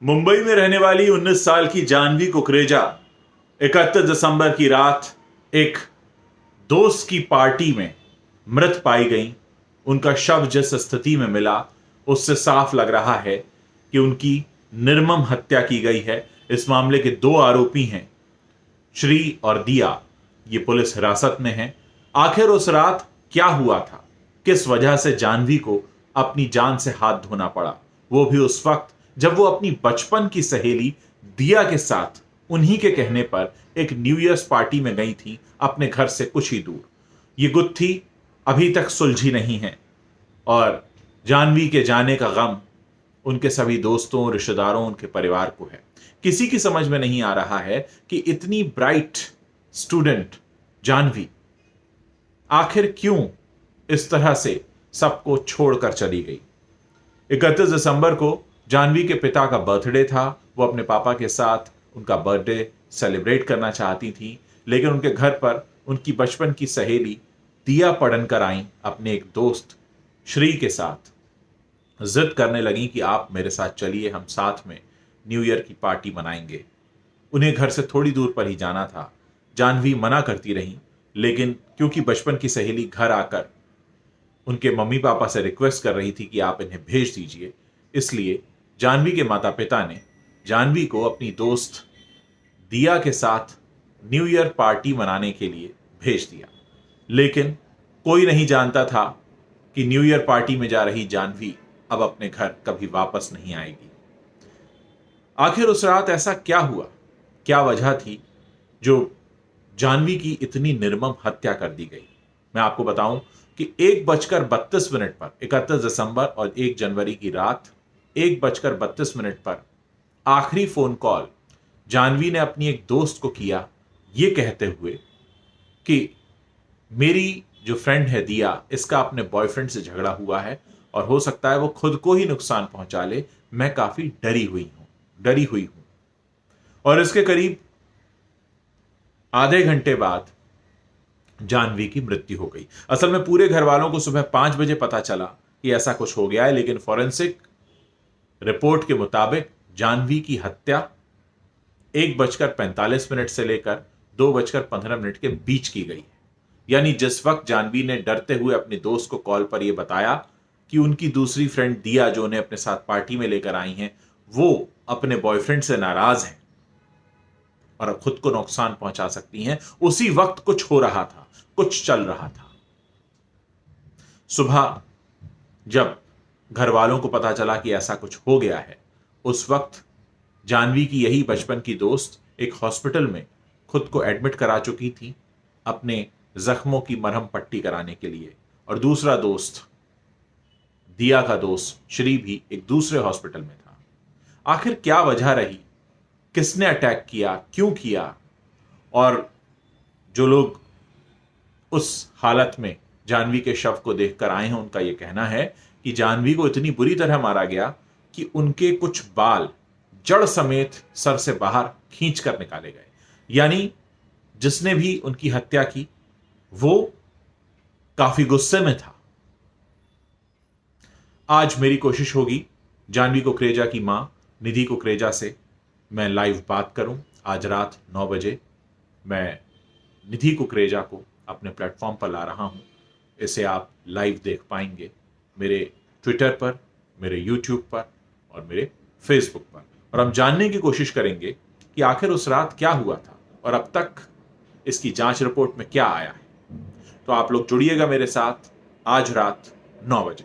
मुंबई में रहने वाली 19 साल की जानवी कुकरेजा 31 दिसंबर की रात एक दोस्त की पार्टी में मृत पाई गई। उनका शव जिस स्थिति में मिला उससे साफ लग रहा है कि उनकी निर्मम हत्या की गई है। इस मामले के दो आरोपी हैं, श्री और दिया। ये पुलिस हिरासत में है। आखिर उस रात क्या हुआ था, किस वजह से जानवी को अपनी जान से हाथ धोना पड़ा, वो भी उस वक्त जब वो अपनी बचपन की सहेली दिया के साथ उन्हीं के कहने पर एक न्यू ईयर्स पार्टी में गई थी अपने घर से कुछ ही दूर। ये गुत्थी अभी तक सुलझी नहीं है और जानवी के जाने का गम उनके सभी दोस्तों, रिश्तेदारों, उनके परिवार को है। किसी की समझ में नहीं आ रहा है कि इतनी ब्राइट स्टूडेंट जानवी आखिर क्यों इस तरह से सबको छोड़कर चली गई। 31 दिसंबर को जानवी के पिता का बर्थडे था। वो अपने पापा के साथ उनका बर्थडे सेलिब्रेट करना चाहती थी, लेकिन उनके घर पर उनकी बचपन की सहेली दिया पढ़नकर आई अपने एक दोस्त श्री के साथ। जिद करने लगी कि आप मेरे साथ चलिए, हम साथ में न्यू ईयर की पार्टी मनाएंगे। उन्हें घर से थोड़ी दूर पर ही जाना था। जानवी मना करती रही, लेकिन क्योंकि बचपन की सहेली घर आकर उनके मम्मी पापा से रिक्वेस्ट कर रही थी कि आप इन्हें भेज दीजिए, इसलिए जानवी के माता पिता ने जानवी को अपनी दोस्त दिया के साथ न्यू ईयर पार्टी मनाने के लिए भेज दिया। लेकिन कोई नहीं जानता था कि न्यू ईयर पार्टी में जा रही जानवी अब अपने घर कभी वापस नहीं आएगी। आखिर उस रात ऐसा क्या हुआ, क्या वजह थी जो जानवी की इतनी निर्मम हत्या कर दी गई। मैं आपको बताऊं कि 1:32 पर 31 दिसंबर और 1 जनवरी की रात 1:32 पर आखिरी फोन कॉल जानवी ने अपनी एक दोस्त को किया, ये कहते हुए कि मेरी जो फ्रेंड है दिया, इसका अपने बॉयफ्रेंड से झगड़ा हुआ है और हो सकता है वो खुद को ही नुकसान पहुंचा ले। मैं काफी डरी हुई हूं। और इसके करीब आधे घंटे बाद जानवी की मृत्यु हो गई। असल में पूरे घर वालों को सुबह 5 बजे पता चला कि ऐसा कुछ हो गया है, लेकिन फॉरेंसिक रिपोर्ट के मुताबिक जानवी की हत्या 1:45 से लेकर 2:15 के बीच की गई है। यानी जिस वक्त जानवी ने डरते हुए अपने दोस्त को कॉल पर यह बताया कि उनकी दूसरी फ्रेंड दिया, जो उन्हें अपने साथ पार्टी में लेकर आई हैं, वो अपने बॉयफ्रेंड से नाराज हैं और अब खुद को नुकसान पहुंचा सकती हैं, उसी वक्त कुछ हो रहा था, कुछ चल रहा था। सुबह जब घर वालों को पता चला कि ऐसा कुछ हो गया है, उस वक्त जानवी की यही बचपन की दोस्त एक हॉस्पिटल में खुद को एडमिट करा चुकी थी अपने जख्मों की मरहम पट्टी कराने के लिए, और दूसरा दोस्त दिया का दोस्त श्री भी एक दूसरे हॉस्पिटल में था। आखिर क्या वजह रही, किसने अटैक किया, क्यों किया, और जो लोग उस हालत में जानवी के शव को देखकर आए हैं, उनका यह कहना है कि जानवी को इतनी बुरी तरह मारा गया कि उनके कुछ बाल जड़ समेत सर से बाहर खींच कर निकाले गए। यानी जिसने भी उनकी हत्या की वो काफी गुस्से में था। आज मेरी कोशिश होगी जानवी कुकरेजा की मां निधि कुकरेजा से मैं लाइव बात करूं। आज रात 9 बजे मैं निधि कुकरेजा को अपने प्लेटफॉर्म पर ला रहा हूं। इसे आप लाइव देख पाएंगे मेरे ट्विटर पर, मेरे यूट्यूब पर और मेरे फेसबुक पर, और हम जानने की कोशिश करेंगे कि आखिर उस रात क्या हुआ था और अब तक इसकी जांच रिपोर्ट में क्या आया है। तो आप लोग जुड़िएगा मेरे साथ आज रात 9 बजे।